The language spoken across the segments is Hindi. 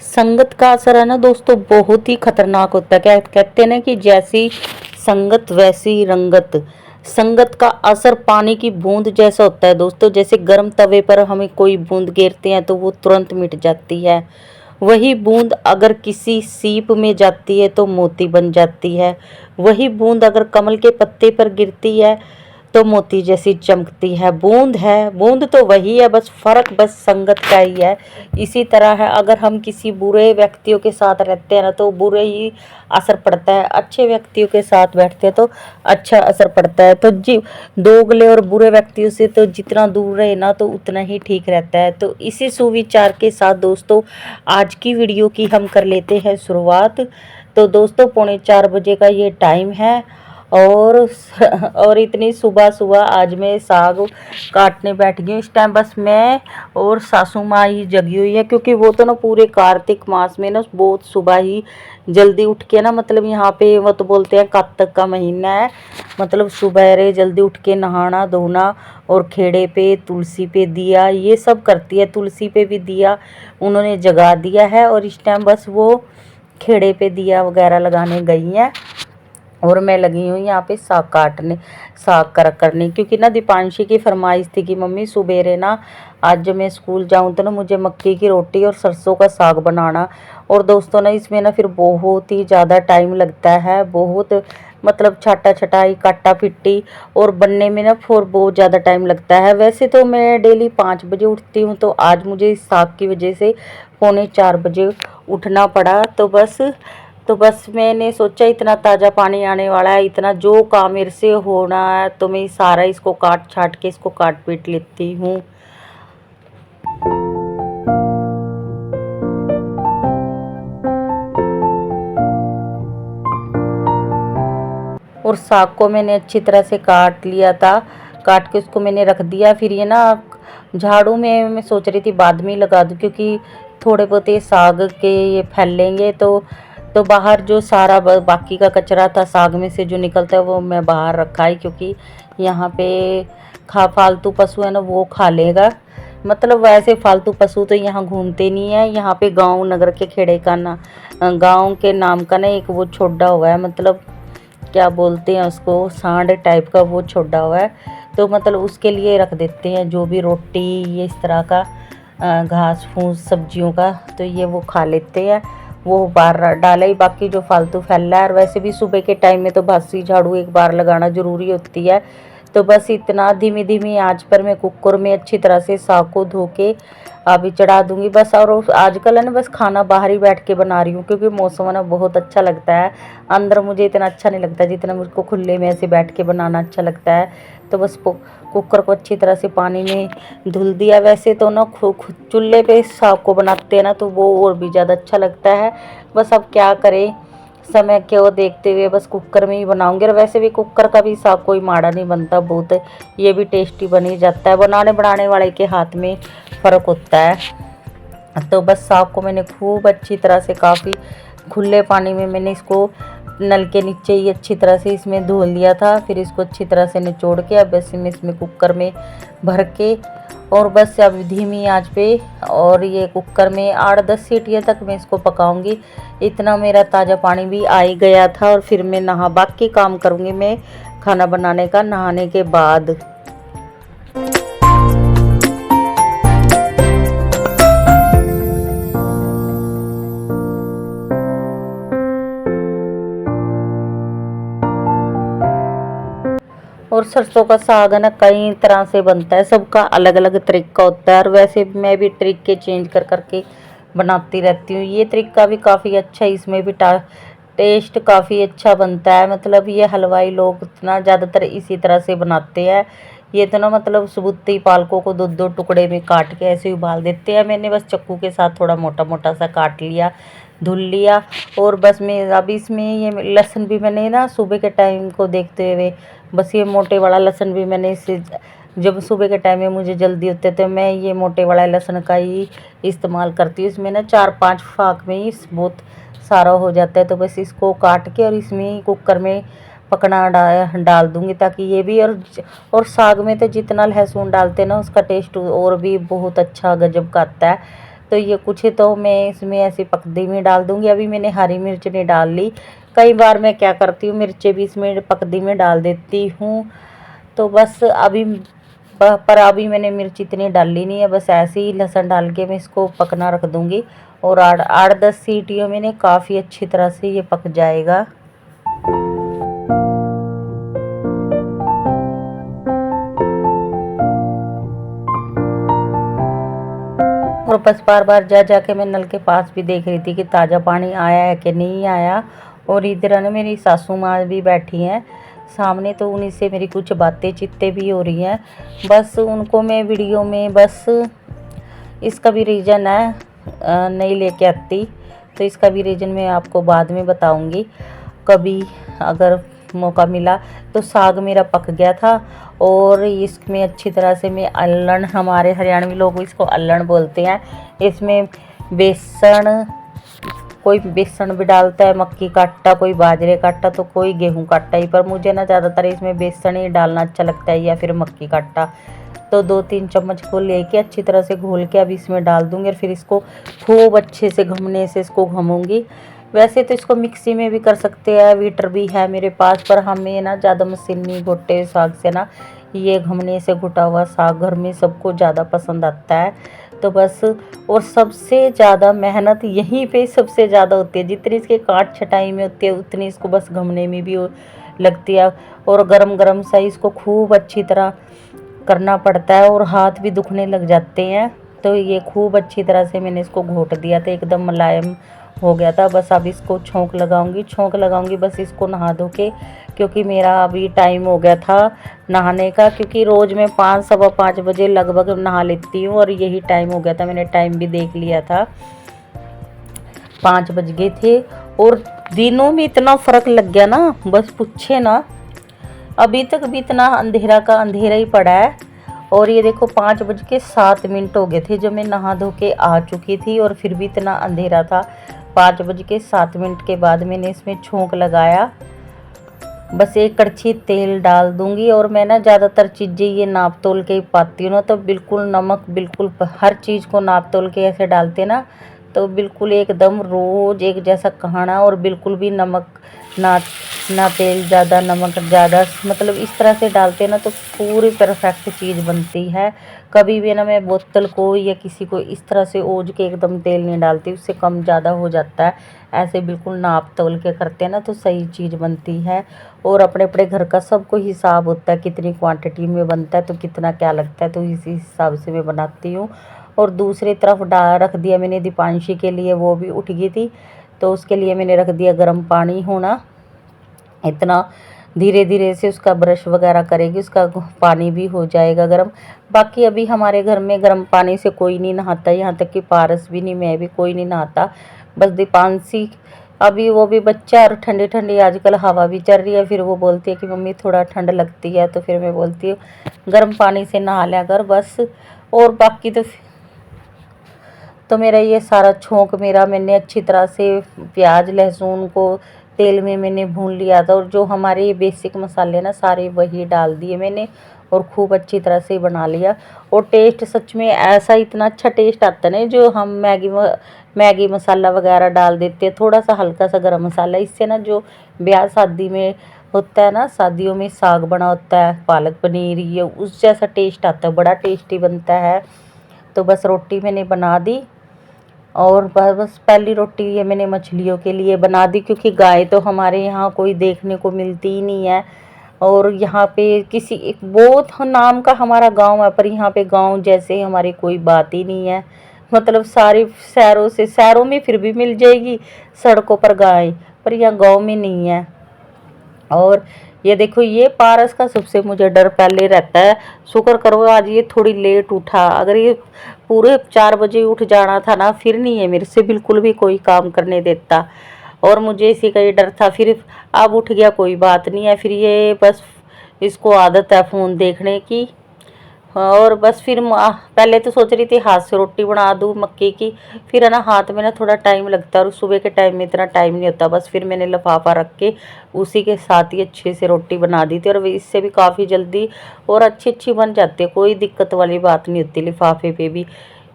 संगत का असर है ना दोस्तों, बहुत ही खतरनाक होता है। क्या कहते हैं ना कि जैसी संगत वैसी रंगत। संगत का असर पानी की बूंद जैसा होता है दोस्तों। जैसे गर्म तवे पर हमें कोई बूंद गिरते हैं तो वो तुरंत मिट जाती है। वही बूंद अगर किसी सीप में जाती है तो मोती बन जाती है। वही बूंद अगर कमल के पत्ते पर गिरती है तो मोती जैसी चमकती है। बूंद है, बूंद तो वही है, बस फर्क बस संगत का ही है। इसी तरह है, अगर हम किसी बुरे व्यक्तियों के साथ रहते हैं ना तो बुरे ही असर पड़ता है, अच्छे व्यक्तियों के साथ बैठते हैं तो अच्छा असर पड़ता है। तो जी, दोगले और बुरे व्यक्तियों से तो जितना दूर रहे ना तो उतना ही ठीक रहता है। तो इसी सुविचार के साथ दोस्तों आज की वीडियो की हम कर लेते हैं शुरुआत। तो दोस्तों 3:45 का ये टाइम है और और इतनी सुबह सुबह आज मैं साग काटने बैठ गई हूँ। इस टाइम बस मैं और सासू माँ ही जगी हुई है, क्योंकि वो तो ना पूरे कार्तिक मास में ना बहुत सुबह ही जल्दी उठ के ना, मतलब यहाँ पे वो तो बोलते हैं कात्तक का महीना है, मतलब सुबह जल्दी उठ के नहाना धोना और खेड़े पे तुलसी पे दिया ये सब करती है। तुलसी पे भी दिया उन्होंने जगा दिया है और इस टाइम बस वो खेड़े पे दिया वगैरह लगाने गई हैं और मैं लगी हूँ यहाँ पे साग काटने, साग करने। क्योंकि ना दीपांशी की फरमाइश थी कि मम्मी सुबेरे ना आज जब मैं स्कूल जाऊँ तो ना मुझे मक्की की रोटी और सरसों का साग बनाना। और दोस्तों ना इसमें ना फिर बहुत ही ज़्यादा टाइम लगता है, बहुत मतलब छाटा छटाई काटा पिट्टी और बनने में ना फिर बहुत ज़्यादा टाइम लगता है। वैसे तो मैं डेली 5 बजे उठती हूँ, तो आज मुझे इस साग की वजह से 3:45 बजे उठना पड़ा। तो बस मैंने सोचा इतना ताज़ा पानी आने वाला है, इतना जो काम मेरे से होना है तो मैं सारा इसको काट छाट के इसको काट पीट लेती हूँ। और साग को मैंने अच्छी तरह से काट लिया था, काट के उसको मैंने रख दिया। फिर ये ना झाड़ू में मैं सोच रही थी बाद में ही लगा दूँ, क्योंकि थोड़े बहुत ये साग के ये फैलेंगे तो बाहर जो सारा बाकी का कचरा था साग में से जो निकलता है वो मैं बाहर रखा है, क्योंकि यहाँ पे फालतू पशु है ना वो खा लेगा। मतलब वैसे फालतू पशु तो यहाँ घूमते नहीं है। यहाँ पे गांव नगर के खेड़े का ना, गांव के नाम का ना एक वो छोड़ा हुआ है, मतलब क्या बोलते हैं उसको, सांड टाइप का वो छोड़ा हुआ है। तो मतलब उसके लिए रख देते हैं जो भी रोटी ये इस तरह का घास फूस सब्जियों का, तो ये वो खा लेते हैं। वो बाहर डाला ही, बाकी जो फालतू फैला है। और वैसे भी सुबह के टाइम में तो बासी झाड़ू एक बार लगाना ज़रूरी होती है। तो बस इतना धीमी धीमी आंच पर मैं कुकर में अच्छी तरह से साग को धो के अभी चढ़ा दूंगी बस। और आजकल है ना बस खाना बाहर ही बैठ के बना रही हूँ, क्योंकि मौसम है ना बहुत अच्छा लगता है। अंदर मुझे इतना अच्छा नहीं लगता जितना मुझको खुले में ऐसे बैठ के बनाना अच्छा लगता है। तो बस कुकर को अच्छी तरह से पानी में धुल दिया। वैसे तो ना चूल्हे पे साग को बनाते हैं ना तो वो और भी ज़्यादा अच्छा लगता है। बस अब क्या करें, समय को देखते हुए बस कुकर में ही बनाऊंगी। और वैसे भी कुकर का भी साग कोई माड़ा नहीं बनता, बहुत ये भी टेस्टी बन ही जाता है। बनाने वाले के हाथ में फ़र्क होता है। तो बस साग को मैंने खूब अच्छी तरह से काफ़ी खुले पानी में मैंने इसको नल के नीचे ही अच्छी तरह से इसमें धो लिया था। फिर इसको अच्छी तरह से निचोड़ के अब इसमें कुकर में भर के और बस अब धीमी आंच पे और ये कुकर में 8-10 सीटियों तक मैं इसको पकाऊंगी। इतना मेरा ताज़ा पानी भी आ ही गया था। और फिर मैं बाकी काम करूँगी मैं खाना बनाने का नहाने के बाद। और सरसों का साग है ना कई तरह से बनता है, सबका अलग अलग तरीका होता है। और वैसे मैं भी तरीके चेंज कर करके बनाती रहती हूँ। ये तरीका भी काफ़ी अच्छा है, इसमें भी टेस्ट काफ़ी अच्छा बनता है। मतलब ये हलवाई लोग ना ज़्यादातर इसी तरह से बनाते हैं। ये तो ना मतलब सबूती पालकों को दो दो टुकड़े में काट के ऐसे उबाल देते हैं। मैंने बस चक्कू के साथ थोड़ा मोटा मोटा सा काट लिया, धुल लिया। और बस मैं अब इसमें ये लहसुन भी मैंने ना सुबह के टाइम को देखते हुए बस ये मोटे वाला लहसुन भी मैंने इसे, जब सुबह के टाइम में मुझे जल्दी होते तो मैं ये मोटे वाला लहसुन का ही इस्तेमाल करती हूँ। इसमें ना 4-5 फाक में ही बहुत सारा हो जाता है। तो बस इसको काट के और इसमें ही कुकर में पकना डाल दूँगी, ताकि ये भी और साग में तो जितना लहसुन डालते हैं ना उसका टेस्ट और भी बहुत अच्छा गजब का आता है। तो ये कुछ तो मैं इसमें ऐसी पकदी में डाल दूँगी। अभी मैंने हरी मिर्च नहीं डाल ली। कई बार मैं क्या करती हूँ, मिर्चें भी इसमें पकदी में डाल देती हूँ। तो बस अभी पर अभी मैंने मिर्च इतनी डाली नहीं है, बस ऐसे ही लहसुन डाल के मैं इसको पकना रख दूँगी। और 8-10 सीटियों में काफ़ी अच्छी तरह से ये पक जाएगा। और बस बार बार जा जाके मैं नल के पास भी देख रही थी कि ताज़ा पानी आया है कि नहीं आया। और इधर ना मेरी सासू माँ भी बैठी हैं सामने, तो उन्हीं से मेरी कुछ बातें चित्ते भी हो रही हैं। बस उनको मैं वीडियो में बस इसका भी रीज़न है नहीं लेके आती, तो इसका भी रीज़न मैं आपको बाद में बताऊंगी कभी अगर मौका मिला। तो साग मेरा पक गया था और इसमें अच्छी तरह से मैं अल्लण, हमारे हरियाणवी लोग इसको अल्लण बोलते हैं, इसमें बेसन, कोई बेसन भी डालता है, मक्की का आटा, कोई बाजरे का आटा, तो कोई गेहूं का आटा ही, पर मुझे ना ज़्यादातर इसमें बेसन ही डालना अच्छा लगता है या फिर मक्की का आटा। तो 2-3 चम्मच को लेके अच्छी तरह से घोल के अब इसमें डाल दूँगी और फिर इसको खूब अच्छे से घमने से इसको घमूँगी। वैसे तो इसको मिक्सी में भी कर सकते हैं, वीटर भी है मेरे पास, पर हमें ना ज़्यादा मशीनी घोटे साग से ना ये घमने से घुटा हुआ साग घर में सबको ज़्यादा पसंद आता है। तो बस, और सबसे ज़्यादा मेहनत यहीं पे सबसे ज़्यादा होती है, जितनी इसके काट छटाई में होती है उतनी इसको बस घमने में भी लगती है। और गरम गरम सा इसको खूब अच्छी तरह करना पड़ता है और हाथ भी दुखने लग जाते हैं। तो ये खूब अच्छी तरह से मैंने इसको घोट दिया था, एकदम मुलायम हो गया था। बस अब इसको छोंक लगाऊंगी बस इसको नहा धो के, क्योंकि मेरा अभी टाइम हो गया था नहाने का, क्योंकि रोज़ मैं 5-5:15 बजे लगभग नहा लेती हूँ और यही टाइम हो गया था। मैंने टाइम भी देख लिया था, 5 बज गए थे। और दिनों में इतना फ़र्क लग गया ना, बस पूछे ना। अभी तक भी इतना अंधेरा का अंधेरा ही पड़ा है। और ये देखो 5:07 हो गए थे जब मैं नहा धो के आ चुकी थी और फिर भी इतना अंधेरा था। 5:07 के बाद मैंने इसमें छोंक लगाया। बस 1 कड़छी तेल डाल दूंगी। और मैं ना ज़्यादातर चीज़ें ये नाप तोल के ही पाती हूँ ना, तो बिल्कुल नमक बिल्कुल हर चीज़ को नाप तोल के ऐसे डालते ना, तो बिल्कुल एकदम रोज़ एक जैसा कहाना, और बिल्कुल भी नमक ना ना तेल ज़्यादा नमक ज़्यादा, मतलब इस तरह से डालते ना तो पूरी परफेक्ट चीज़ बनती है। कभी भी ना मैं बोतल को या किसी को इस तरह से ओज के एकदम तेल नहीं डालती, उससे कम ज़्यादा हो जाता है। ऐसे बिल्कुल नाप तोल के करते हैं ना तो सही चीज़ बनती है। और अपने अपने घर का सबको हिसाब होता है, कितनी क्वांटिटी में बनता है तो कितना क्या लगता है, तो इसी हिसाब से मैं बनाती हूँ। और दूसरी तरफ रख दिया मैंने दीपांशी के लिए, वो भी उठ गई थी, तो उसके लिए मैंने रख दिया गर्म पानी होना। इतना धीरे धीरे से उसका ब्रश वगैरह करेगी, उसका पानी भी हो जाएगा गर्म। बाकी अभी हमारे घर में गर्म पानी से कोई नहीं नहाता, यहाँ तक कि पारस भी नहीं, मैं भी, कोई नहीं नहाता। बस दीपांशी अभी, वो भी बच्चा, और ठंडी ठंडी आजकल हवा भी चल रही है, फिर वो बोलती है कि मम्मी थोड़ा ठंड लगती है, तो फिर मैं बोलती हूँ गर्म पानी से नहा लिया कर बस। और बाकी तो मेरा ये सारा छोंक मेरा मैंने अच्छी तरह से प्याज लहसुन को तेल में मैंने भून लिया था, और जो हमारे ये बेसिक मसाले ना सारे वही डाल दिए मैंने और खूब अच्छी तरह से बना लिया। और टेस्ट सच में ऐसा इतना अच्छा टेस्ट आता है ना, जो हम मैगी मसाला वगैरह डाल देते हैं, थोड़ा सा हल्का सा गरम मसाला, इससे ना जो ब्याह शादी में होता है ना, शादियों में साग बना होता है पालक पनीर, ये उस जैसा टेस्ट आता है, बड़ा टेस्टी बनता है। तो बस रोटी मैंने बना दी, और बस पहली रोटी ये मैंने मछलियों के लिए बना दी, क्योंकि गाय तो हमारे यहाँ कोई देखने को मिलती ही नहीं है। और यहाँ पे किसी एक बहुत नाम का हमारा गांव है, पर यहाँ पे गांव जैसे हमारी कोई बात ही नहीं है। मतलब सारे शहरों में फिर भी मिल जाएगी सड़कों पर गाय, पर यहाँ गांव में नहीं है। और ये देखो, ये पारस का सबसे मुझे डर पहले रहता है। शुक्र करो आज ये थोड़ी लेट उठा, अगर ये पूरे 4 बजे उठ जाना था ना, फिर नहीं है मेरे से बिल्कुल भी कोई काम करने देता, और मुझे इसी का ही डर था। फिर अब उठ गया, कोई बात नहीं है, फिर ये बस इसको आदत है फ़ोन देखने की। और बस फिर पहले तो सोच रही थी हाथ से रोटी बना दूँ मक्के की, फिर है ना हाथ में ना थोड़ा टाइम लगता है, और सुबह के टाइम में इतना टाइम नहीं होता। बस फिर मैंने लिफाफा रख के उसी के साथ ही अच्छे से रोटी बना दी थी, और इससे भी काफ़ी जल्दी और अच्छी अच्छी बन जाती है, कोई दिक्कत वाली बात नहीं होती लिफाफे पे भी।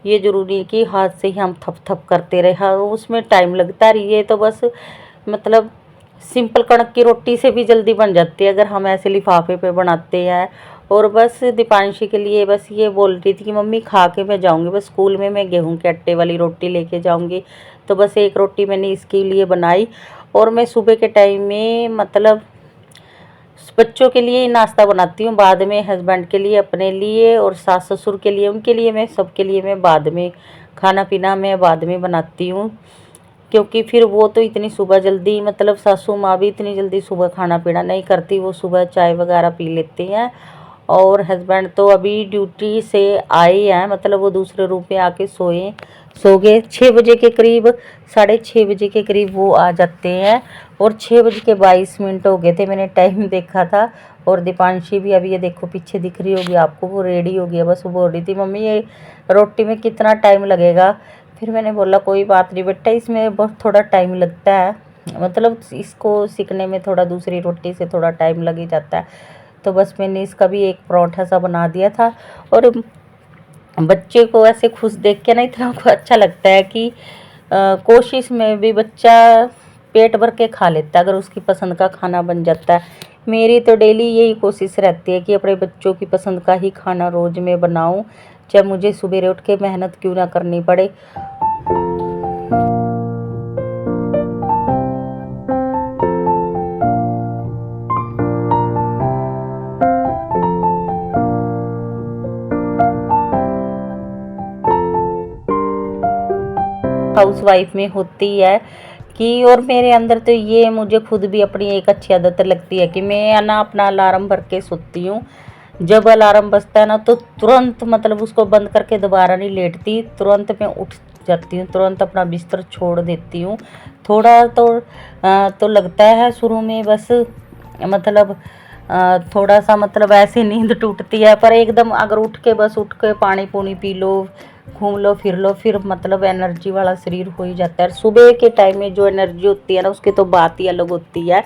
ये ज़रूरी है कि हाथ से ही हम थप थप करते रहे, हाँ उसमें टाइम लगता है। ये तो बस मतलब सिंपल कणक की रोटी से भी जल्दी बन जाती है अगर हम ऐसे लिफाफे पे बनाते हैं। और बस दीपांशी के लिए बस ये बोल रही थी कि मम्मी खा के मैं जाऊंगी, बस स्कूल में मैं गेहूं के आटे वाली रोटी लेके जाऊंगी। तो बस एक रोटी मैंने इसके लिए बनाई। और मैं सुबह के टाइम में मतलब बच्चों के लिए ही नाश्ता बनाती हूँ, बाद में हस्बैंड के लिए, अपने लिए और सास ससुर के लिए, उनके लिए मैं, सबके लिए मैं बाद में खाना पीना मैं बाद में बनाती हूँ। क्योंकि फिर वो तो इतनी सुबह जल्दी मतलब सासू माँ भी इतनी जल्दी सुबह खाना पीना नहीं करती, वो सुबह चाय वगैरह पी लेती हैं। और हस्बैंड तो अभी ड्यूटी से आए हैं, मतलब वो दूसरे रूम पे आके सो गए 6 बजे के करीब, 6:30 बजे के करीब वो आ जाते हैं। और 6:22 हो गए थे, मैंने टाइम देखा था। और दीपांशी भी अभी ये देखो पीछे दिख रही होगी आपको, वो रेडी हो गया, बस वो बोल रही थी मम्मी ये रोटी में कितना टाइम लगेगा। फिर मैंने बोला कोई बात नहीं बेटा, इसमें बहुत थोड़ा टाइम लगता है, मतलब इसको सीखने में थोड़ा दूसरी रोटी से थोड़ा टाइम लग ही जाता है। तो बस मैंने इसका भी एक परोठा सा बना दिया था। और बच्चे को ऐसे खुश देख के ना इतना को अच्छा लगता है कि कोशिश में भी बच्चा पेट भर के खा लेता है अगर उसकी पसंद का खाना बन जाता है। मेरी तो डेली यही कोशिश रहती है कि अपने बच्चों की पसंद का ही खाना रोज़ मैं बनाऊं, चाहे मुझे सुबह उठ के मेहनत क्यों ना करनी पड़े। हाउस वाइफ में होती है कि, और मेरे अंदर तो ये मुझे खुद भी अपनी एक अच्छी आदत लगती है कि मैं ना अपना अलार्म भर के सोती हूँ। जब अलार्म बजता है ना तो तुरंत मतलब उसको बंद करके दोबारा नहीं लेटती, तुरंत मैं उठ जाती हूँ, तुरंत अपना बिस्तर छोड़ देती हूँ। थोड़ा तो लगता है शुरू में, बस मतलब थोड़ा सा मतलब ऐसे नींद टूटती है, पर एकदम अगर उठ के पानी पूनी पी लो, घूम लो फिर लो, फिर मतलब एनर्जी वाला शरीर हो ही जाता है। सुबह के टाइम में जो एनर्जी होती है ना उसकी तो बात ही अलग होती है,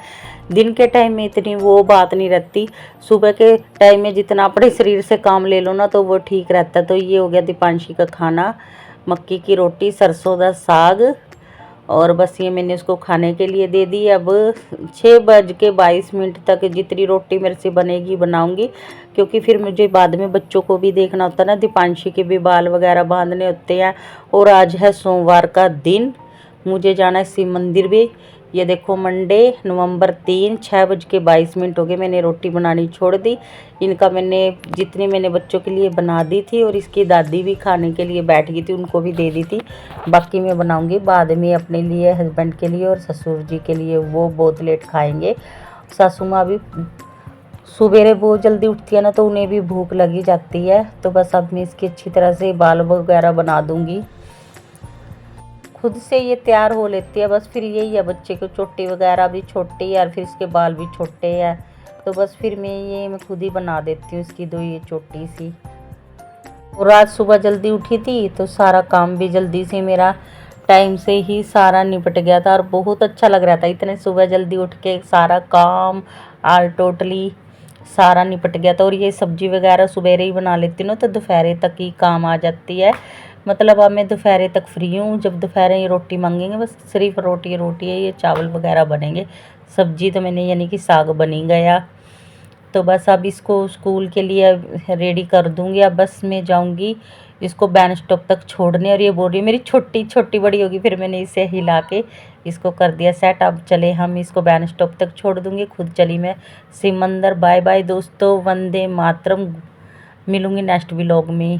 दिन के टाइम में इतनी वो बात नहीं रहती। सुबह के टाइम में जितना अपने शरीर से काम ले लो ना तो वो ठीक रहता है। तो ये हो गया दीपांशी का खाना, मक्की की रोटी, सरसों का साग, और बस ये मैंने उसको खाने के लिए दे दी। अब 6:22 तक जितनी रोटी मेरे से बनेगी बनाऊंगी, क्योंकि फिर मुझे बाद में बच्चों को भी देखना होता है ना, दीपांशी के भी बाल वगैरह बांधने होते हैं। और आज है सोमवार का दिन, मुझे जाना है शिव मंदिर भी। ये देखो मंडे नवंबर 3, 6:22 हो गए, मैंने रोटी बनानी छोड़ दी। इनका जितनी मैंने बच्चों के लिए बना दी थी, और इसकी दादी भी खाने के लिए बैठ गई थी, उनको भी दे दी थी। बाकी मैं बनाऊंगी बाद में अपने लिए, हस्बैंड के लिए और ससुर जी के लिए, वो बहुत लेट खाएंगे। सासू माँ भी सुबेरे बहुत जल्दी उठती है ना तो उन्हें भी भूख लगी जाती है। तो बस अब मैं इसकी अच्छी तरह से बाल वगैरह बना दूंगी, खुद से ये तैयार हो लेती है। बस फिर यही है, बच्चे को चोटी वगैरह भी छोटी है और फिर इसके बाल भी छोटे हैं, तो बस फिर मैं खुद ही बना देती हूँ इसकी दो ये चोटी सी। और आज सुबह जल्दी उठी थी तो सारा काम भी जल्दी से मेरा टाइम से ही सारा निपट गया था, और बहुत अच्छा लग रहा था इतने सुबह जल्दी उठ के सारा काम आल टोटली सारा निपट गया था। और ये सब्जी वगैरह सुबह ही बना लेती हूँ तो दोपहर तक ही काम आ जाती है। मतलब अब मैं दोपहर तक फ्री हूँ, जब दोपहर ये रोटी मांगेंगे बस सिर्फ रोटी है, ये चावल वगैरह बनेंगे, सब्जी तो मैंने यानी कि साग बनी गया। तो बस अब इसको स्कूल के लिए रेडी कर दूंगी। अब बस मैं जाऊंगी इसको बैन स्टॉप तक छोड़ने, और ये बोल रही है मेरी छोटी छोटी बड़ी होगी, फिर मैंने इसे हिला के इसको कर दिया सेट। अब चले हम इसको बैन स्टॉप तक छोड़ दूंगी, खुद चली मैं शिव मंदिर। बाय बाय दोस्तों, वंदे मातरम। मिलूंगी नेक्स्ट व्लॉग में।